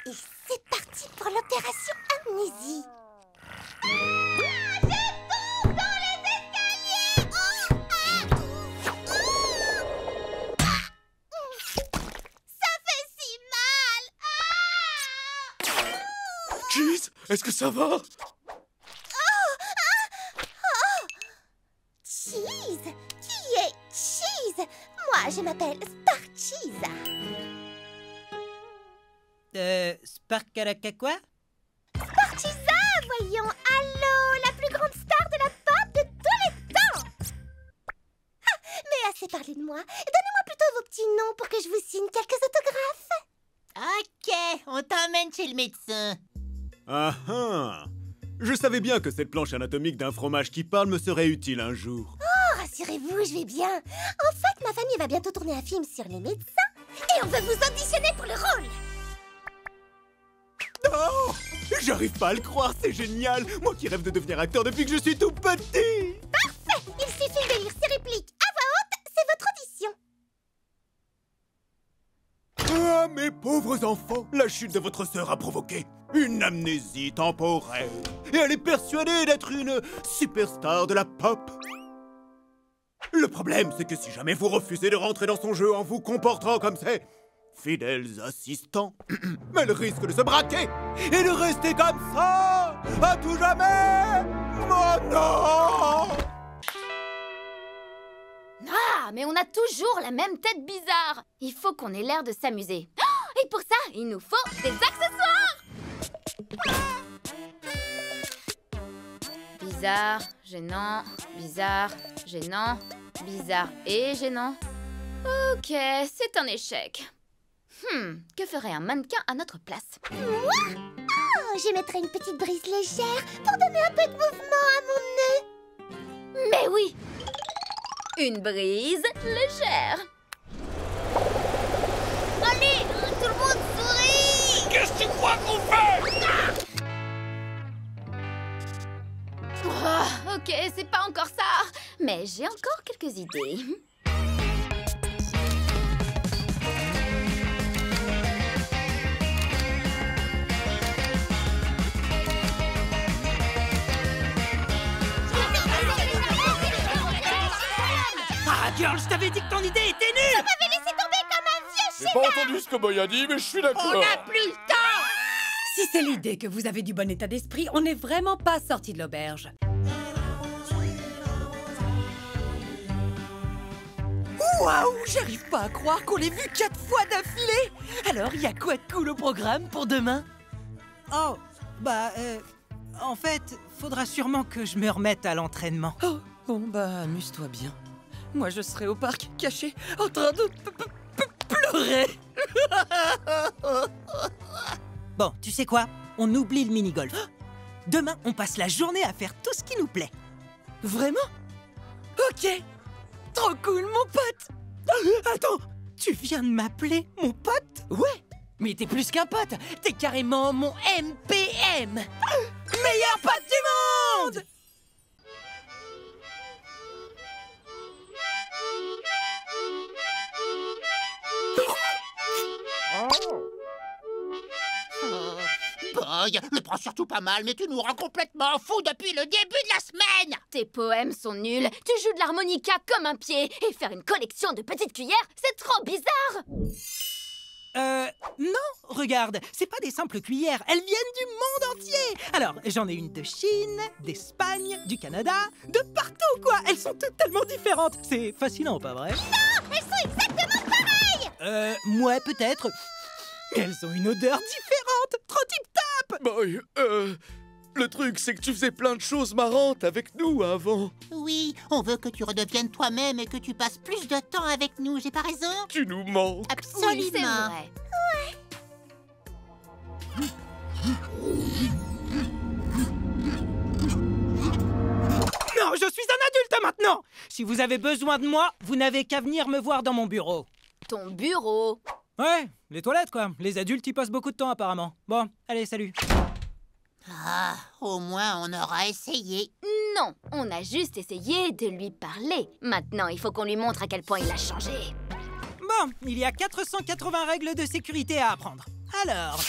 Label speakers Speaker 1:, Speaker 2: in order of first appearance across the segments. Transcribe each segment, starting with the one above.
Speaker 1: Et c'est parti pour l'opération amnésie.
Speaker 2: Cheese, est-ce que ça va?
Speaker 1: Cheese? Qui est Cheese? Moi, je m'appelle Sparcheese.
Speaker 3: Sparkalaka quoi?
Speaker 1: Sparcheesa, voyons. Allô, la plus grande star de la pop de tous les temps. Ah, mais assez parlé de moi. Donnez-moi plutôt vos petits noms pour que je vous signe quelques autographes.
Speaker 4: Ok, on t'emmène chez le médecin.
Speaker 2: Ah ah! Je savais bien que cette planche anatomique d'un fromage qui parle me serait utile un jour.
Speaker 1: Oh, rassurez-vous, je vais bien. En fait, ma famille va bientôt tourner un film sur les médecins et on veut vous auditionner pour le rôle.
Speaker 2: Oh! J'arrive pas à le croire, c'est génial! Moi qui rêve de devenir acteur depuis que je suis tout petit!
Speaker 1: Parfait! Il suffit de lire ces répliques à voix haute, c'est votre audition.
Speaker 2: Ah, mes pauvres enfants! La chute de votre sœur a provoqué une amnésie temporaire. Et elle est persuadée d'être une superstar de la pop. Le problème, c'est que si jamais vous refusez de rentrer dans son jeu en vous comportant comme ces fidèles assistants, elle risque de se braquer et de rester comme ça à tout jamais! Oh non!
Speaker 5: Ah, mais on a toujours la même tête bizarre. Il faut qu'on ait l'air de s'amuser. Oh, et pour ça, il nous faut des accessoires. Bizarre, gênant, bizarre, gênant, bizarre et gênant. Ok, c'est un échec. Que ferait un mannequin à notre place?
Speaker 1: Moi? Oh, je mettrai une petite brise légère pour donner un peu de mouvement à mon nez.
Speaker 5: Mais oui! Une brise légère. Allez, tout le monde sourit!
Speaker 2: Qu'est-ce que tu crois qu'on fait?
Speaker 5: Oh, ok, c'est pas encore ça. Mais j'ai encore quelques idées.
Speaker 3: Ah, girl, je t'avais dit que ton idée était nulle!
Speaker 1: Vous m'avez laissé tomber comme un vieux
Speaker 2: J'ai pas entendu ce que Boy a dit, mais je suis d'accord.
Speaker 4: On n'a plus le temps.
Speaker 6: Si c'est l'idée que vous avez du bon état d'esprit, on n'est vraiment pas sorti de l'auberge.
Speaker 3: Waouh, j'arrive pas à croire qu'on l'ait vu 4 fois d'affilée! Alors, il y a quoi de cool au programme pour demain? Oh, en fait, faudra sûrement que je me remette à l'entraînement.
Speaker 7: Oh, bon, bah, amuse-toi bien. Moi, je serai au parc, caché, en train de pleurer.
Speaker 3: Bon, tu sais quoi? On oublie le mini-golf. Demain, on passe la journée à faire tout ce qui nous plaît.
Speaker 7: Vraiment? Ok. Trop cool, mon pote.
Speaker 3: Attends, tu viens de m'appeler mon pote?
Speaker 7: Ouais, mais t'es plus qu'un pote. T'es carrément mon MPM.
Speaker 3: Meilleur pote du monde!
Speaker 4: Boy, le prends surtout pas mal, mais tu nous rends complètement fous depuis le début de la semaine.
Speaker 5: Tes poèmes sont nuls. Tu joues de l'harmonica comme un pied. Et faire une collection de petites cuillères, c'est trop bizarre.
Speaker 3: Non, regarde, c'est pas des simples cuillères, elles viennent du monde entier. Alors, j'en ai une de Chine, d'Espagne, du Canada, de partout, quoi. Elles sont toutes tellement différentes. C'est fascinant, pas vrai?
Speaker 1: Non, elles sont exactement pareilles.
Speaker 3: Ouais, peut-être. Mais elles ont une odeur différente. Trop tip-top.
Speaker 2: Boy, le truc, c'est que tu faisais plein de choses marrantes avec nous avant.
Speaker 4: Oui, on veut que tu redeviennes toi-même et que tu passes plus de temps avec nous, j'ai pas raison?
Speaker 2: Tu nous manques.
Speaker 4: Absolument.
Speaker 5: Oui, c'est vrai.
Speaker 3: Non, je suis un adulte maintenant. Si vous avez besoin de moi, vous n'avez qu'à venir me voir dans mon bureau.
Speaker 5: Ton bureau.
Speaker 3: Ouais, les toilettes, quoi. Les adultes y passent beaucoup de temps, apparemment. Bon, allez, salut.
Speaker 4: Ah, au moins on aura essayé.
Speaker 5: Non, on a juste essayé de lui parler. Maintenant, il faut qu'on lui montre à quel point il a changé.
Speaker 3: Bon, il y a 480 règles de sécurité à apprendre. Alors...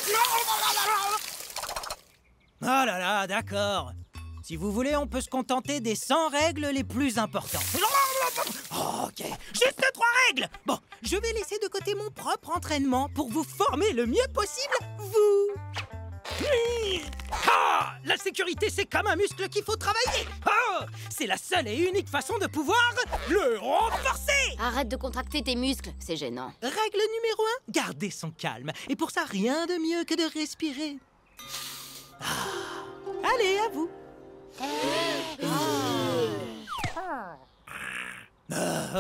Speaker 3: Oh là là, d'accord. Si vous voulez, on peut se contenter des 100 règles les plus importantes. Oh, ok, juste 3 règles. Bon, je vais laisser de côté mon propre entraînement pour vous former le mieux possible, vous. Ah, la sécurité, c'est comme un muscle qu'il faut travailler. Oh, c'est la seule et unique façon de pouvoir le renforcer.
Speaker 5: Arrête de contracter tes muscles, c'est gênant.
Speaker 3: Règle numéro 1, garder son calme. Et pour ça, rien de mieux que de respirer. Ah. Allez, à vous.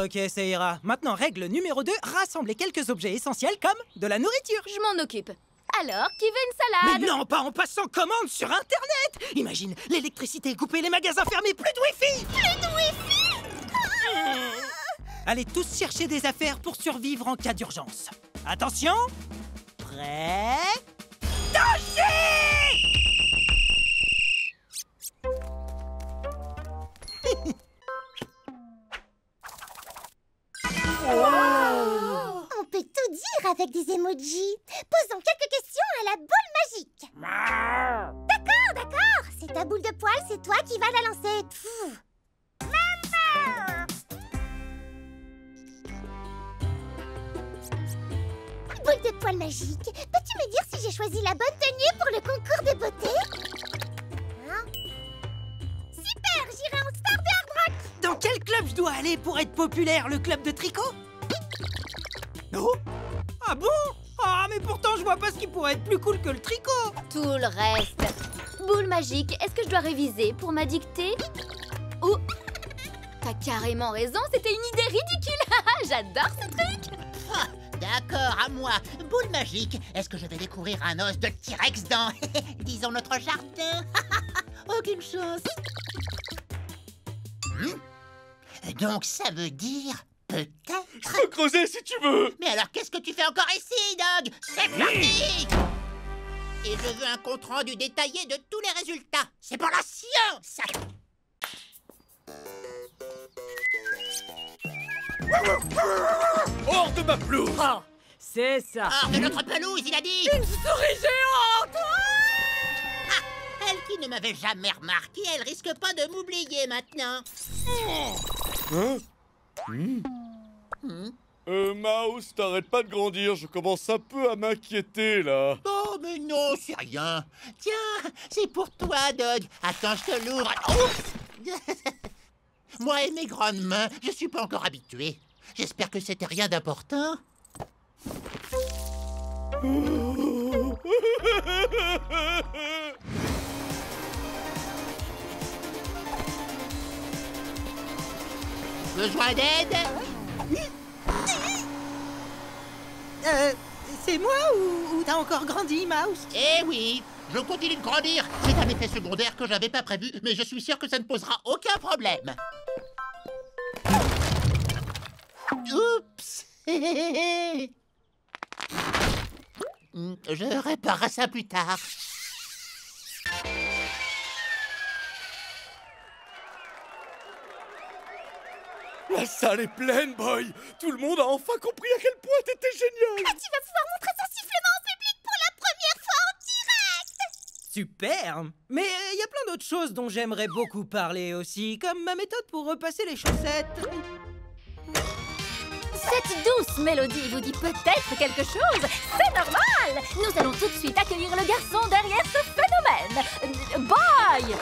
Speaker 3: Ok, ça ira. Maintenant, règle numéro 2, rassembler quelques objets essentiels comme de la nourriture.
Speaker 5: Je m'en occupe. Alors, qui veut une salade?
Speaker 3: Mais non, pas en passant commande sur Internet. Imagine, l'électricité est coupée, les magasins fermés, plus de Wi-Fi.
Speaker 1: Plus de Wi-Fi.
Speaker 3: Allez tous chercher des affaires pour survivre en cas d'urgence. Attention. Prêt? Danger!
Speaker 1: On peut tout dire avec des emojis. Posons quelques questions à la boule magique. D'accord. C'est ta boule de poil, c'est toi qui vas la lancer. Pfff. Boule de poil magique, peux-tu me dire si j'ai choisi la bonne tenue pour le concours de beauté? Hein? Super, j'irai en star de Hard Rock.
Speaker 3: Dans quel club je dois aller pour être populaire? Le club de tricot? Non? Ah bon? Ah, mais pourtant, je vois pas ce qui pourrait être plus cool que le tricot.
Speaker 5: Tout le reste. Boule magique, est-ce que je dois réviser pour ma dictée? Oh, t'as carrément raison, c'était une idée ridicule. J'adore ce truc.
Speaker 4: Ah, d'accord, à moi. Boule magique, est-ce que je vais découvrir un os de T-Rex dans, disons, notre jardin? Aucune chance. Donc ça veut dire peut-être...
Speaker 2: Je peux creuser si tu veux.
Speaker 4: Mais alors qu'est-ce que tu fais encore ici, Doug? C'est parti! Et je veux un compte-rendu détaillé de tous les résultats. C'est pour la science!
Speaker 2: Hors de ma pelouse.
Speaker 6: Ah, c'est ça.
Speaker 4: Hors de notre pelouse, il a dit!
Speaker 6: Une souris géante.
Speaker 4: Ah, elle qui ne m'avait jamais remarqué, elle risque pas de m'oublier maintenant.
Speaker 2: Mouse, t'arrêtes pas de grandir, je commence un peu à m'inquiéter, là.
Speaker 4: Oh, mais non, c'est rien. Tiens, c'est pour toi, Doug. Attends, je te l'ouvre. Ouf. Moi et mes grandes mains, je suis pas encore habitué. J'espère que c'était rien d'important. Besoin d'aide?
Speaker 3: C'est moi ou t'as encore grandi, Mouse?
Speaker 4: Eh oui, je continue de grandir. C'est un effet secondaire que j'avais pas prévu, mais je suis sûr que ça ne posera aucun problème. Oups. Je réparerai ça plus tard.
Speaker 2: La salle est pleine, boy. Tout le monde a enfin compris à quel point t'étais génial.
Speaker 1: Ah, tu vas pouvoir montrer ton sifflement en public pour la première fois en direct.
Speaker 3: Super. Mais il y a plein d'autres choses dont j'aimerais beaucoup parler aussi, comme ma méthode pour repasser les chaussettes.
Speaker 5: Cette douce mélodie vous dit peut-être quelque chose. C'est normal. Nous allons tout de suite accueillir le garçon derrière ce phénomène. Bye.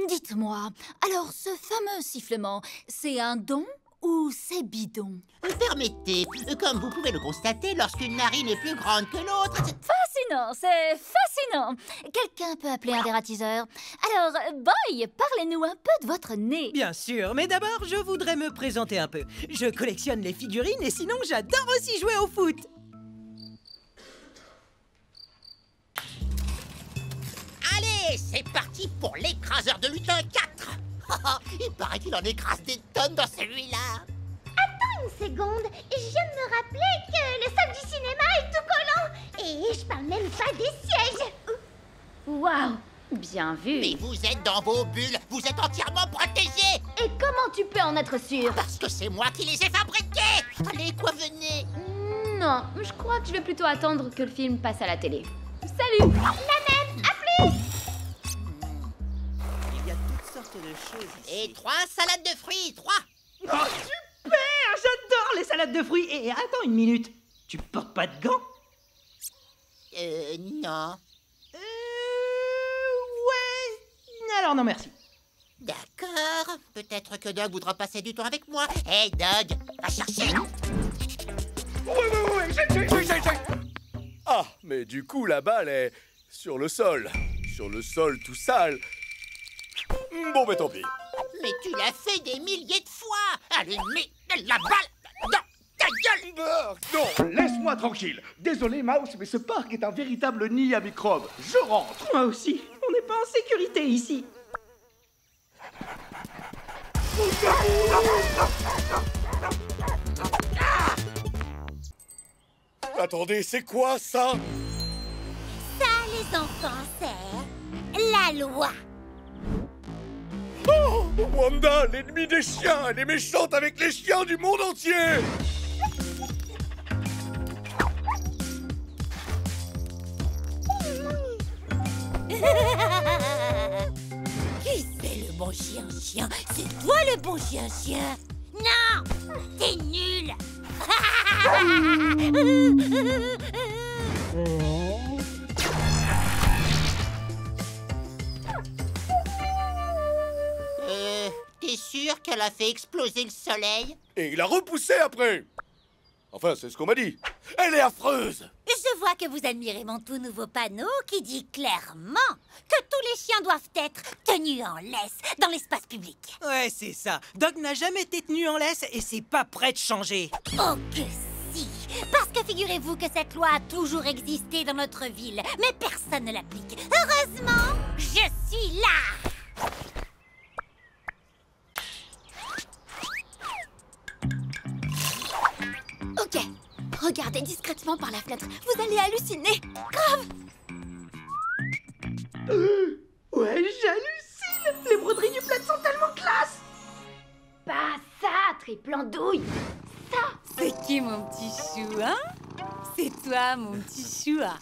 Speaker 5: Dites-moi, alors ce fameux sifflement, c'est un don ou c'est bidon?
Speaker 4: Permettez, comme vous pouvez le constater, lorsqu'une narine est plus grande que l'autre...
Speaker 5: Fascinant, c'est fascinant. Quelqu'un peut appeler un dératiseur. Alors, Boy, parlez-nous un peu de votre nez.
Speaker 3: Bien sûr, mais d'abord, je voudrais me présenter un peu. Je collectionne les figurines et sinon, j'adore aussi jouer au foot.
Speaker 4: Allez, c'est parti pour l'écraseur de lutin 4. Il paraît qu'il en écrase des tonnes dans celui-là.
Speaker 1: Attends une seconde, je viens de me rappeler que le sol du cinéma est tout collant. Et je parle même pas des sièges.
Speaker 5: Waouh, Bien vu.
Speaker 4: Mais vous êtes dans vos bulles, vous êtes entièrement protégés.
Speaker 5: Et comment tu peux en être sûr?
Speaker 4: Parce que c'est moi qui les ai fabriqués. Allez, quoi, venez.
Speaker 5: Non, je crois que je vais plutôt attendre que le film passe à la télé. Salut! La même! À plus!
Speaker 3: Il y a toutes sortes de choses ici.
Speaker 4: Et 3 salades de fruits, 3.
Speaker 3: Oh, super! J'adore les salades de fruits. Et attends une minute. Tu portes pas de gants?
Speaker 4: Non.
Speaker 3: Ouais. Alors non, merci.
Speaker 4: D'accord. Peut-être que Doug voudra passer du temps avec moi. Hey, Doug, va chercher.
Speaker 8: Ah, mais du coup, la balle est sur le sol. Sur le sol tout sale. Bon, bah tant pis.
Speaker 4: Mais tu l'as fait des milliers de fois. Allez, mets la balle dans ta gueule.
Speaker 9: Non, laisse-moi tranquille. Désolé, Mouse, mais ce parc est un véritable nid à microbes. Je rentre.
Speaker 3: Moi aussi. On n'est pas en sécurité ici.
Speaker 8: Attendez, c'est quoi ça?
Speaker 1: Ça, les enfants, c'est la loi.
Speaker 8: Oh, Wanda, l'ennemi des chiens. Elle est méchante avec les chiens du monde entier.
Speaker 1: Qui c'est le bon chien-chien? C'est toi le bon chien-chien? Non! T'es nul!
Speaker 4: T'es sûr qu'elle a fait exploser le soleil?
Speaker 8: Et il a repoussé après. Enfin, c'est ce qu'on m'a dit. Elle est affreuse.
Speaker 1: Je vois que vous admirez mon tout nouveau panneau qui dit clairement que tous les chiens doivent être tenus en laisse dans l'espace public.
Speaker 3: Ouais, c'est ça. Doug n'a jamais été tenu en laisse et c'est pas prêt de changer.
Speaker 1: Oh que si! Parce que figurez-vous que cette loi a toujours existé dans notre ville, mais personne ne l'applique. Heureusement, je suis là!
Speaker 5: Ok, regardez discrètement par la fenêtre. Vous allez halluciner. Grave!
Speaker 3: Ouais, j'hallucine. Les broderies du plaid sont tellement classe.
Speaker 5: Pas ça, triple andouille. Ça!
Speaker 6: C'est qui mon petit chou, hein? C'est toi, mon petit chou, hein?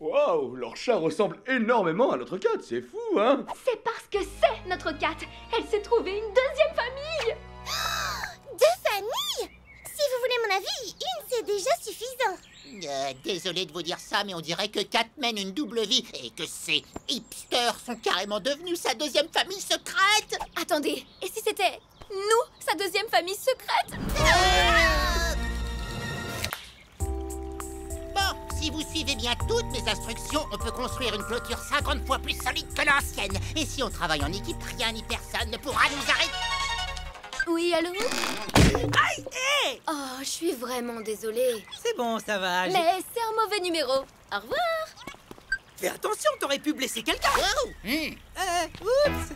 Speaker 9: Waouh, leur chat ressemble énormément à notre cat, c'est fou, hein?
Speaker 5: C'est parce que c'est notre cat. Elle s'est trouvée une deuxième famille.
Speaker 1: Deux familles? Si vous voulez mon avis, une c'est déjà suffisant.
Speaker 4: Désolé de vous dire ça, mais on dirait que Cat mène une double vie et que ces hipsters sont carrément devenus sa deuxième famille secrète.
Speaker 5: Attendez, et si c'était nous, sa deuxième famille secrète?
Speaker 4: Bon, si vous suivez bien toutes mes instructions, on peut construire une clôture 50 fois plus solide que l'ancienne. Et si on travaille en équipe, rien ni personne ne pourra nous arrêter.
Speaker 5: Oui, allô?
Speaker 3: Aïe, hé!
Speaker 5: Oh, je suis vraiment désolée.
Speaker 3: C'est bon, ça va.
Speaker 5: Mais c'est un mauvais numéro. Au revoir.
Speaker 3: Fais attention, t'aurais pu blesser quelqu'un.
Speaker 4: Wow.
Speaker 3: Oups.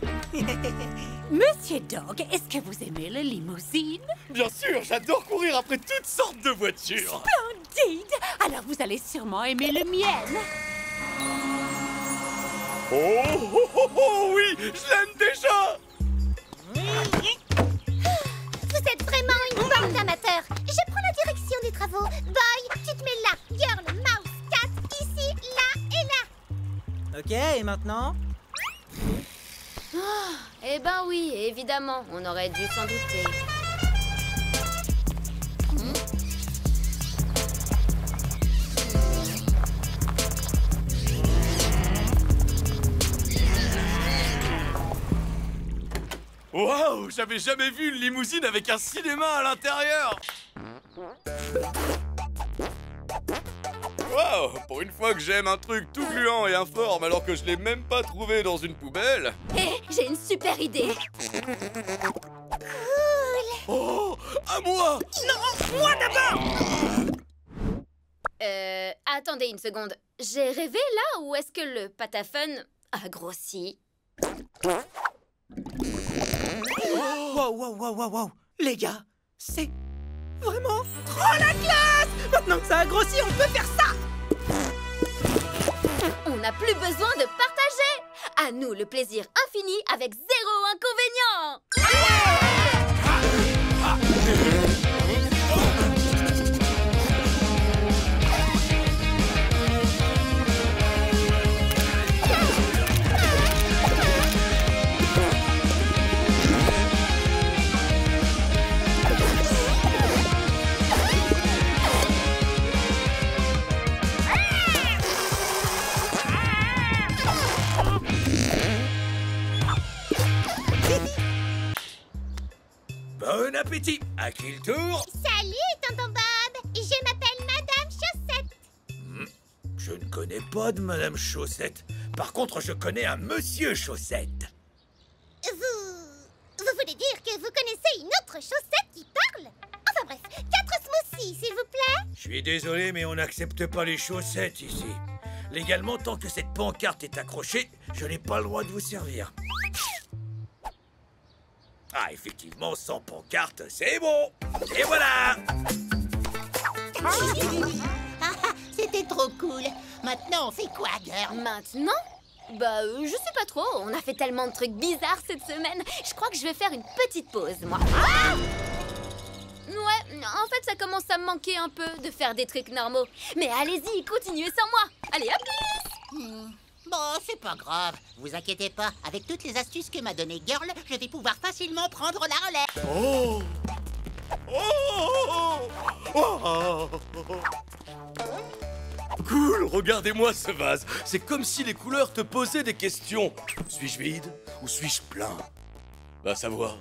Speaker 6: Monsieur Dog, est-ce que vous aimez la limousine?
Speaker 8: Bien sûr, j'adore courir après toutes sortes de voitures.
Speaker 6: Splendide! Alors vous allez sûrement aimer le miel.
Speaker 8: Oh, oh, oh, oh, oui, je l'aime déjà.
Speaker 1: Vous êtes vraiment une bande d'amateurs. Je prends la direction des travaux. Boy, tu te mets là. Girl, Mouse, Cat, ici, là et là.
Speaker 3: Ok, et maintenant?
Speaker 5: Eh ben oui, évidemment, on aurait dû s'en douter.
Speaker 8: Waouh, j'avais jamais vu une limousine avec un cinéma à l'intérieur. Waouh, pour une fois que j'aime un truc tout gluant et informe alors que je l'ai même pas trouvé dans une poubelle.
Speaker 5: Hé, j'ai une super idée.
Speaker 8: Oh, à moi.
Speaker 3: Non, moi d'abord!
Speaker 5: Attendez une seconde. J'ai rêvé là ou est-ce que le patafun a grossi?
Speaker 3: Wow, wow, wow, wow, wow. Les gars, c'est vraiment trop la classe! Maintenant que ça a grossi, on peut faire ça!
Speaker 5: On n'a plus besoin de partager. À nous le plaisir infini avec 0 inconvénient.
Speaker 10: Bon appétit! À qui le tour?
Speaker 1: Salut, tonton Bob. Je m'appelle Madame Chaussette.
Speaker 10: Je ne connais pas de Madame Chaussette. Par contre, je connais un Monsieur Chaussette.
Speaker 1: Vous voulez dire que vous connaissez une autre chaussette qui parle? Enfin bref, 4 smoothies, s'il vous plaît.
Speaker 10: Je suis désolé, mais on n'accepte pas les chaussettes ici. Légalement, tant que cette pancarte est accrochée, je n'ai pas le droit de vous servir. Ah, effectivement, sans pancarte, c'est bon. Et voilà.
Speaker 4: C'était trop cool. Maintenant, on fait quoi, girl?
Speaker 5: Maintenant? Bah, je sais pas trop. On a fait tellement de trucs bizarres cette semaine. Je crois que je vais faire une petite pause, moi. Ah! Ouais, en fait, ça commence à me manquer un peu de faire des trucs normaux. Mais allez-y, continuez sans moi. Allez, à plus!
Speaker 4: Bon, c'est pas grave. Vous inquiétez pas. Avec toutes les astuces que m'a donné Girl, je vais pouvoir facilement prendre la relève.
Speaker 8: Oh! Oh! Oh! Cool, regardez-moi ce vase. C'est comme si les couleurs te posaient des questions. Suis-je vide ou suis-je plein? Va savoir.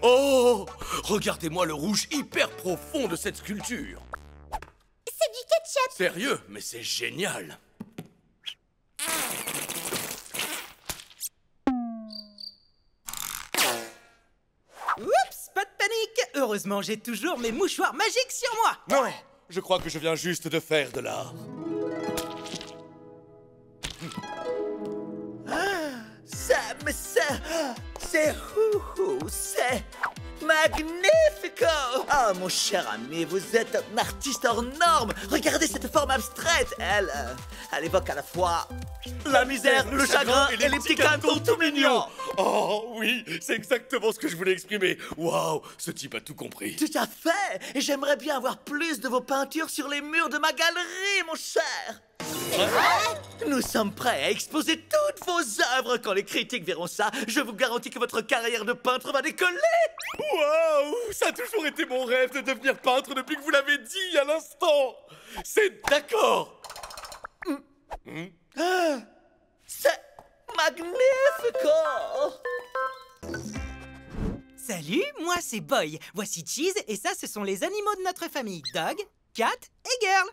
Speaker 8: Oh! Regardez-moi le rouge hyper profond de cette sculpture.
Speaker 1: C'est du ketchup.
Speaker 8: Sérieux, mais c'est génial.
Speaker 3: Oups, pas de panique. Heureusement, j'ai toujours mes mouchoirs magiques sur moi.
Speaker 8: Non, je crois que je viens juste de faire de l'art.
Speaker 11: C'est c'est magnifico! Oh, mon cher ami, vous êtes un artiste hors norme. Regardez cette forme abstraite. Elle évoque à la fois la misère, le chagrin et les petits cantons tout mignons.
Speaker 8: Oh oui, c'est exactement ce que je voulais exprimer. Waouh, ce type a tout compris.
Speaker 11: Tout à fait. Et j'aimerais bien avoir plus de vos peintures sur les murs de ma galerie, mon cher. Nous sommes prêts à exposer toutes vos œuvres. Quand les critiques verront ça, je vous garantis que votre carrière de peintre va décoller.
Speaker 8: Waouh, ça a toujours été mon rêve de devenir peintre depuis que vous l'avez dit à l'instant. C'est d'accord.
Speaker 11: C'est magnifico.
Speaker 3: Salut, moi c'est Boy. Voici Cheese et ça, ce sont les animaux de notre famille. Dog, Cat et Girl.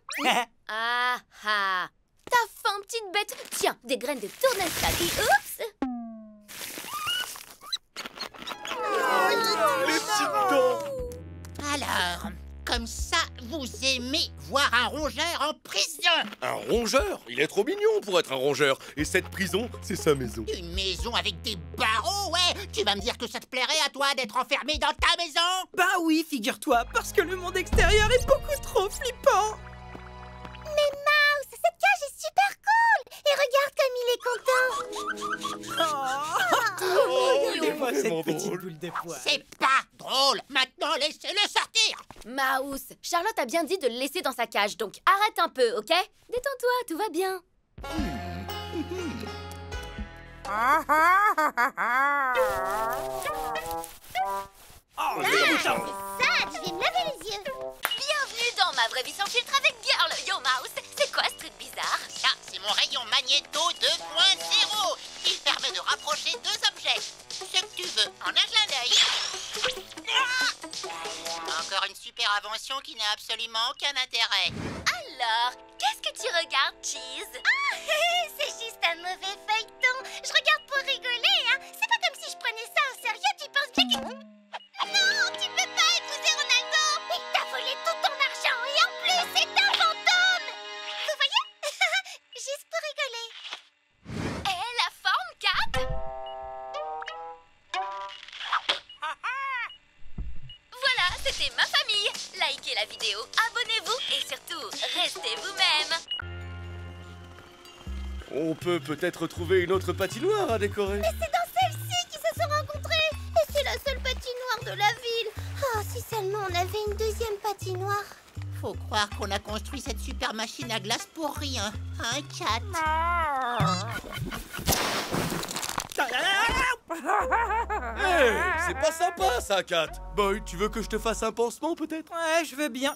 Speaker 5: Ah ah! T'as faim, petite bête? Tiens, des graines de tournesol. Oups!
Speaker 8: Les petites dents.
Speaker 4: Alors, comme ça, vous aimez voir un rongeur en prison?
Speaker 8: Un rongeur? Il est trop mignon pour être un rongeur. Et cette prison, c'est sa maison.
Speaker 4: Une maison avec des barreaux, ouais? Tu vas me dire que ça te plairait à toi d'être enfermé dans ta maison?
Speaker 3: Bah oui, figure-toi, parce que le monde extérieur est beaucoup trop flippant.
Speaker 1: Mais Mouse, cette cage est super cool. Et regarde comme il est content.
Speaker 8: Oh, il est
Speaker 3: Moi, cette
Speaker 8: vraiment
Speaker 3: petite
Speaker 8: drôle.
Speaker 3: boule de poils.
Speaker 4: C'est pas drôle. Maintenant, laissez-le sortir.
Speaker 5: Mouse, Charlotte a bien dit de le laisser dans sa cage, donc arrête un peu, ok? Détends-toi, tout va bien.
Speaker 1: Ça, je vais me laver les yeux.
Speaker 5: Bienvenue dans ma vraie vie sans filtre avec Girl. Yo Mouse, c'est quoi ce truc bizarre?
Speaker 4: Ça, c'est mon rayon magnéto 2.0. Il permet de rapprocher deux objets. Ce que tu veux, en un clin d'œil. Encore une super invention qui n'a absolument aucun intérêt.
Speaker 5: Alors, qu'est-ce que tu regardes, Cheese?
Speaker 1: Ah, c'est juste un mauvais feuilleton. Je regarde pour rigoler, hein. C'est pas comme si je prenais ça au sérieux. Tu penses bien que... Non, tu peux pas épouser Ronaldo. Il t'a volé tout ton argent et en plus, c'est un fantôme. Vous voyez? Juste pour rigoler.
Speaker 5: Eh, la forme, Cat? Voilà, c'était ma famille. Likez la vidéo, abonnez-vous et surtout, restez vous-même.
Speaker 8: On peut peut-être trouver une autre patinoire à décorer.
Speaker 1: Mais c'est dans celle-ci qu'ils se sont rencontrés. Et c'est la seule patinoire de la ville. Oh, si seulement on avait une deuxième patinoire.
Speaker 4: Faut croire qu'on a construit cette super machine à glace pour rien. Hein, Cat?
Speaker 8: Hey, c'est pas sympa ça, Cat. Boy, tu veux que je te fasse un pansement peut-être?
Speaker 3: Ouais, je veux bien.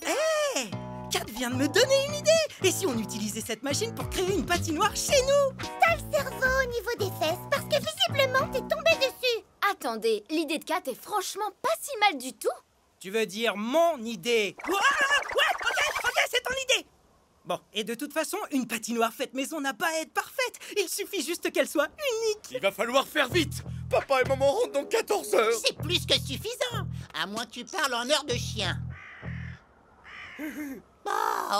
Speaker 3: Hé Kat vient de me donner une idée. Et si on utilisait cette machine pour créer une patinoire chez nous?
Speaker 1: T'as le cerveau au niveau des fesses parce que visiblement t'es tombé dessus.
Speaker 5: Attendez, l'idée de Kat est franchement pas si mal du tout.
Speaker 3: Tu veux dire mon idée? Ouais, ok, c'est ton idée. Bon, et de toute façon, une patinoire faite maison n'a pas à être parfaite. Il suffit juste qu'elle soit unique.
Speaker 8: Il va falloir faire vite. Papa et maman rentrent dans 14 heures.
Speaker 4: C'est plus que suffisant. À moins que tu parles en heure de chien. Bon,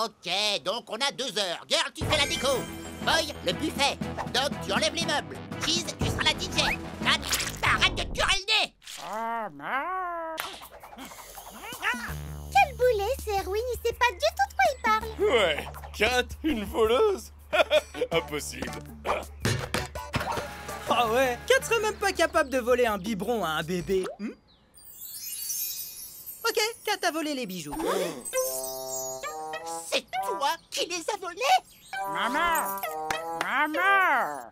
Speaker 4: ok, donc on a 2 heures. Girl, tu fais la déco. Boy, le buffet. Dog, tu enlèves les meubles. Cheese, tu seras la DJ. Cat, arrête de curer le nez.
Speaker 1: Quel boulet, c'est Erwin, il sait pas du tout de quoi il parle.
Speaker 8: Ouais, Cat, une voleuse. Impossible.
Speaker 3: Ah ouais, Kat serait même pas capable de voler un biberon à un bébé. Ok, Kat a volé les bijoux.
Speaker 4: C'est toi qui les as volés?
Speaker 12: Maman! Maman!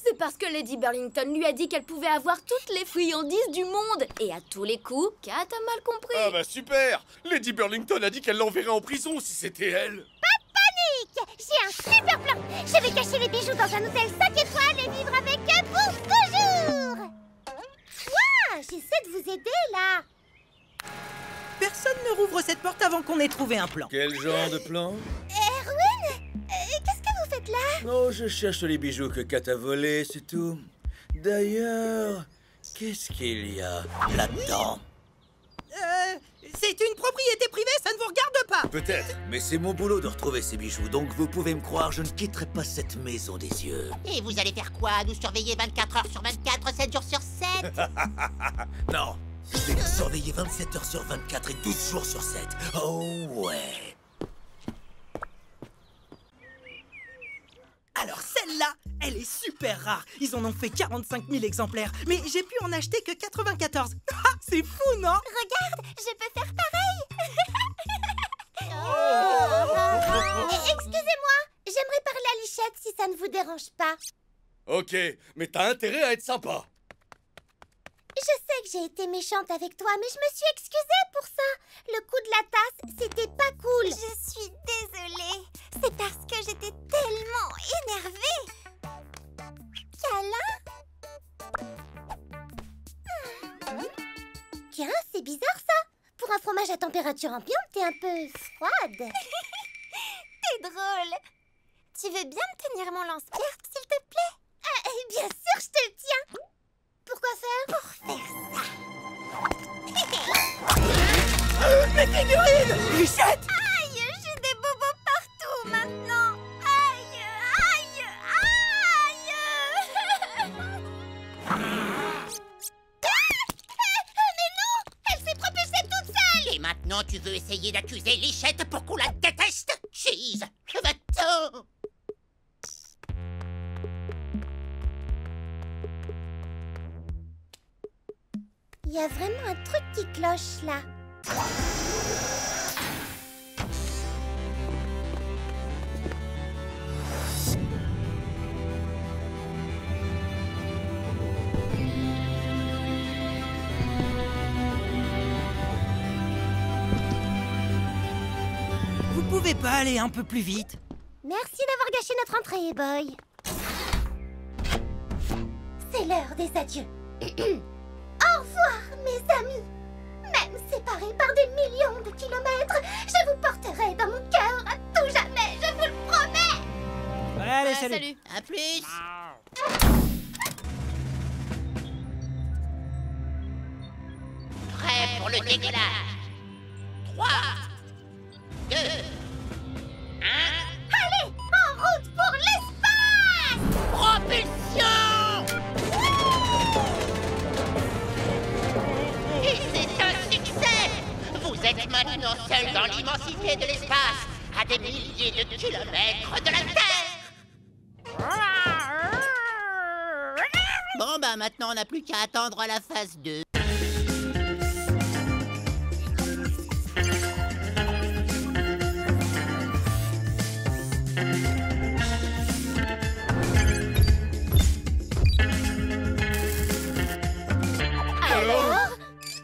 Speaker 5: C'est parce que Lady Burlington lui a dit qu'elle pouvait avoir toutes les friandises du monde. Et à tous les coups, Kat a mal compris.
Speaker 8: Ah bah super. Lady Burlington a dit qu'elle l'enverrait en prison si c'était elle.
Speaker 1: Pas de panique! J'ai un super plan. Je vais cacher les bijoux dans un hôtel 5 étoiles et vivre avec eux pour toujours. Ouah, j'essaie de vous aider là.
Speaker 3: Personne ne rouvre cette porte avant qu'on ait trouvé un plan.
Speaker 10: Quel genre de plan?
Speaker 1: Erwin, qu'est-ce que vous faites là?
Speaker 10: Oh, je cherche les bijoux que Kat a volés, c'est tout. D'ailleurs, qu'est-ce qu'il y a là-dedans?
Speaker 3: C'est une propriété privée, ça ne vous regarde pas.
Speaker 10: Peut-être, mais c'est mon boulot de retrouver ces bijoux, donc vous pouvez me croire, je ne quitterai pas cette maison des yeux.
Speaker 4: Et vous allez faire quoi? Nous surveiller 24 heures sur 24, 7 jours sur 7?
Speaker 10: Non, je vais nous surveiller 27 heures sur 24 et 12 jours sur 7. Oh ouais.
Speaker 3: Alors celle-là, elle est super rare. Ils en ont fait 45 000 exemplaires, mais j'ai pu en acheter que 94. Ah, c'est fou, non?
Speaker 1: Regarde, je peux faire pareil. Excusez-moi, j'aimerais parler à Lichette si ça ne vous dérange pas.
Speaker 8: Ok, mais t'as intérêt à être sympa.
Speaker 1: Je sais que j'ai été méchante avec toi, mais je me suis excusée pour ça. Le coup de la tasse, c'était pas cool. Je suis désolée. C'est parce que j'étais tellement énervée. Câlin? Tiens, c'est bizarre ça. Pour un fromage à température ambiante, t'es un peu froide. T'es drôle. Tu veux bien me tenir mon lance-pierre, s'il te plaît? Bien sûr, je te le tiens. Pourquoi faire? Pour faire ça.
Speaker 3: Mes figurines! Lichette!
Speaker 1: Aïe, j'ai des bobos partout maintenant. Aïe, aïe, aïe. Mais non, elle s'est propulsée toute seule.
Speaker 4: Et maintenant, tu veux essayer d'accuser Lichette pour qu'on la déteste? Cheese, va-t'en!
Speaker 1: Il y a vraiment un truc qui cloche là.
Speaker 3: Vous pouvez pas aller un peu plus vite?
Speaker 1: Merci d'avoir gâché notre entrée, Boy. C'est l'heure des adieux. Au revoir, mes amis. Même séparés par des millions de kilomètres, je vous porterai dans mon cœur à tout jamais, je vous le promets.
Speaker 3: Allez, salut.
Speaker 4: À plus. Prêt pour le décollage. 3, 2, 1.
Speaker 1: Allez, en route pour l'espace!
Speaker 4: Propulsion! Et c'est un succès! Vous êtes maintenant seul dans l'immensité de l'espace, à des milliers de kilomètres de la Terre! Bah maintenant, on n'a plus qu'à attendre la phase 2.
Speaker 5: Alors?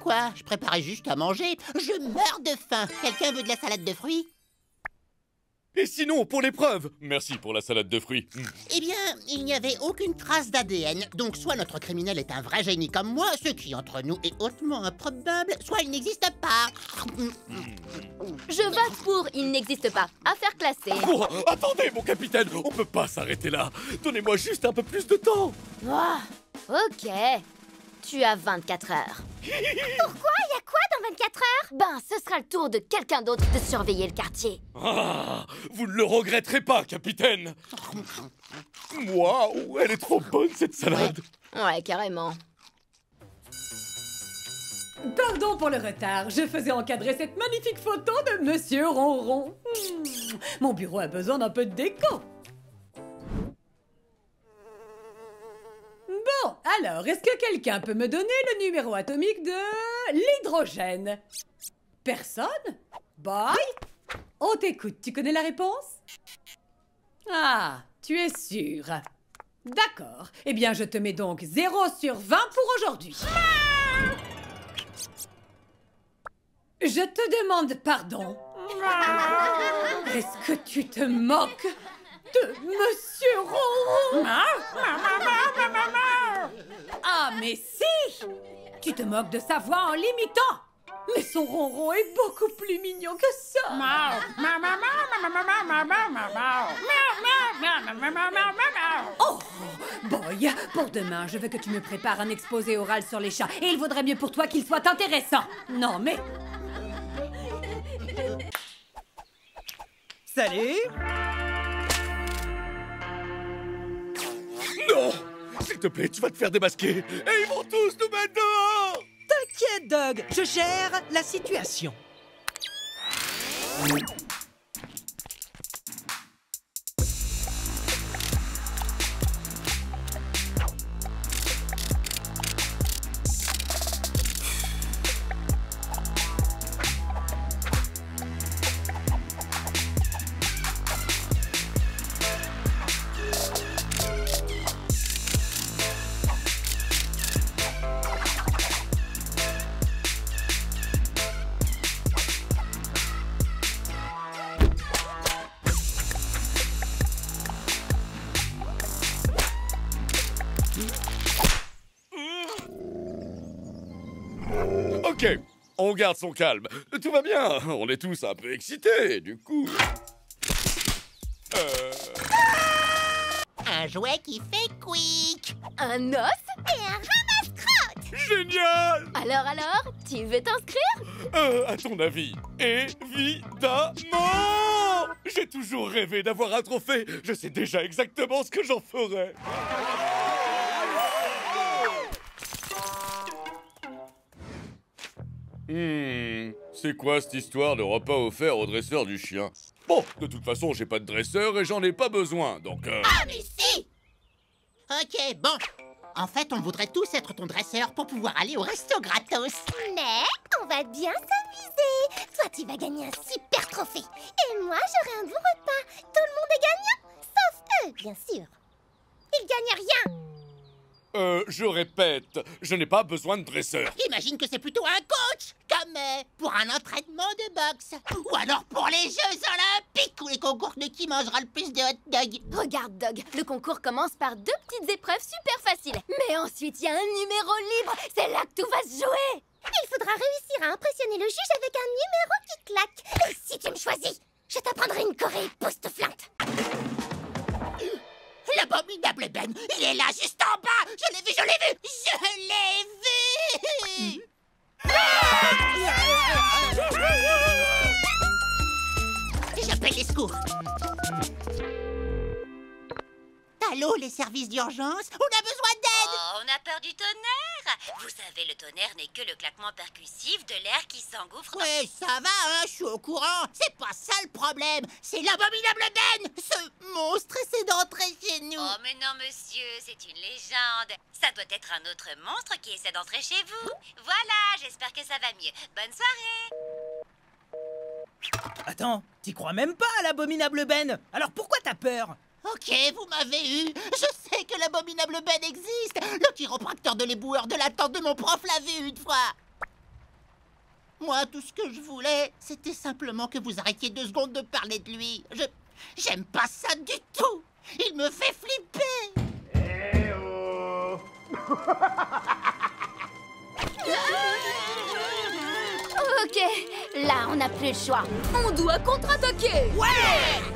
Speaker 4: Quoi? Je préparais juste à manger. Je meurs de faim. Quelqu'un veut de la salade de fruits?
Speaker 8: Et sinon, pour l'épreuve, merci pour la salade de fruits.
Speaker 4: Eh bien, il n'y avait aucune trace d'ADN. Donc soit notre criminel est un vrai génie comme moi, ce qui entre nous est hautement improbable, soit il n'existe pas.
Speaker 5: Je vote pour il n'existe pas. Affaire classée.
Speaker 8: Oh, attendez, mon capitaine, on peut pas s'arrêter là. Donnez-moi juste un peu plus de temps.
Speaker 5: Oh, ok. Tu as 24 heures.
Speaker 1: Pourquoi? Il y a quoi dans 24 heures?
Speaker 5: Ben, ce sera le tour de quelqu'un d'autre de surveiller le quartier.
Speaker 8: Ah, vous ne le regretterez pas, capitaine. Waouh, elle est trop bonne, cette salade.
Speaker 5: Ouais, carrément.
Speaker 6: Pardon pour le retard, je faisais encadrer cette magnifique photo de Monsieur Ronron. Mon bureau a besoin d'un peu de déco. Bon, alors, est-ce que quelqu'un peut me donner le numéro atomique de l'hydrogène? Personne? Bye! On t'écoute, tu connais la réponse? Ah, tu es sûr. D'accord, eh bien je te mets donc 0 sur 20 pour aujourd'hui. Je te demande pardon. Est-ce que tu te moques de Monsieur Ronron? Ah, mais si! Tu te moques de sa voix en l'imitant! Mais son ronron est beaucoup plus mignon que ça! Oh! Boy, pour demain, je veux que tu me prépares un exposé oral sur les chats. Et il vaudrait mieux pour toi qu'il soit intéressant. Non, mais...
Speaker 3: Salut!
Speaker 8: Non! S'il te plaît, tu vas te faire démasquer. Et ils vont tous nous mettre dehors!
Speaker 3: T'inquiète, Doug, je gère la situation.
Speaker 8: Ok, on garde son calme. Tout va bien, on est tous un peu excités, du coup...
Speaker 4: Un jouet qui fait quick.
Speaker 5: Un os?
Speaker 1: Et un ramasse-crotte!
Speaker 8: Génial!
Speaker 5: Alors, tu veux t'inscrire?
Speaker 8: À ton avis, évidemment! J'ai toujours rêvé d'avoir un trophée. Je sais déjà exactement ce que j'en ferai. C'est quoi cette histoire de repas offert au dresseur du chien? Bon, de toute façon, j'ai pas de dresseur et j'en ai pas besoin, donc...
Speaker 4: Ah, mais si! Ok, bon. En fait, on voudrait tous être ton dresseur pour pouvoir aller au resto gratos.
Speaker 1: Mais on va bien s'amuser. Toi, tu vas gagner un super trophée. Et moi, j'aurai un bon repas. Tout le monde est gagnant. Sauf eux, bien sûr. Ils gagnent rien.
Speaker 8: Je répète, je n'ai pas besoin de dresseur.
Speaker 4: Imagine que c'est plutôt un coach, comme pour un entraînement de boxe. Ou alors pour les Jeux Olympiques ou les concours de qui mangera le plus de hot dogs.
Speaker 5: Regarde, Doug, le concours commence par 2 petites épreuves super faciles. Mais ensuite, il y a un numéro libre. C'est là que tout va se jouer.
Speaker 1: Il faudra réussir à impressionner le juge avec un numéro qui claque. Et si tu me choisis, je t'apprendrai une choré époustouflante.
Speaker 4: L'abominable Ben, il est là, juste en bas. Je l'ai vu, je l'ai vu. Je l'ai vu. J'appelle les secours. Allô, les services d'urgence? On a besoin d'aide.
Speaker 13: Oh, on a peur du tonnerre. Vous savez, le tonnerre n'est que le claquement percussif de l'air qui s'engouffre.
Speaker 4: Ouais, ça va, hein, je suis au courant. C'est pas ça le problème. C'est l'abominable Ben. Ce monstre essaie d'entrer chez nous.
Speaker 13: Oh, mais non, monsieur, c'est une légende. Ça doit être un autre monstre qui essaie d'entrer chez vous. Voilà, j'espère que ça va mieux. Bonne soirée.
Speaker 3: Attends, t'y crois même pas à l'abominable Ben. Alors pourquoi t'as peur?
Speaker 4: Ok, vous m'avez eu. Je sais que l'abominable Ben existe. Le chiropracteur de l'éboueur de la tante de mon prof l'a vu une fois. Moi, tout ce que je voulais, c'était simplement que vous arrêtiez 2 secondes de parler de lui. J'aime pas ça du tout. Il me fait flipper.
Speaker 9: Eh oh.
Speaker 5: Ok, là, on n'a plus le choix. On doit contre-attaquer.
Speaker 4: Ouais!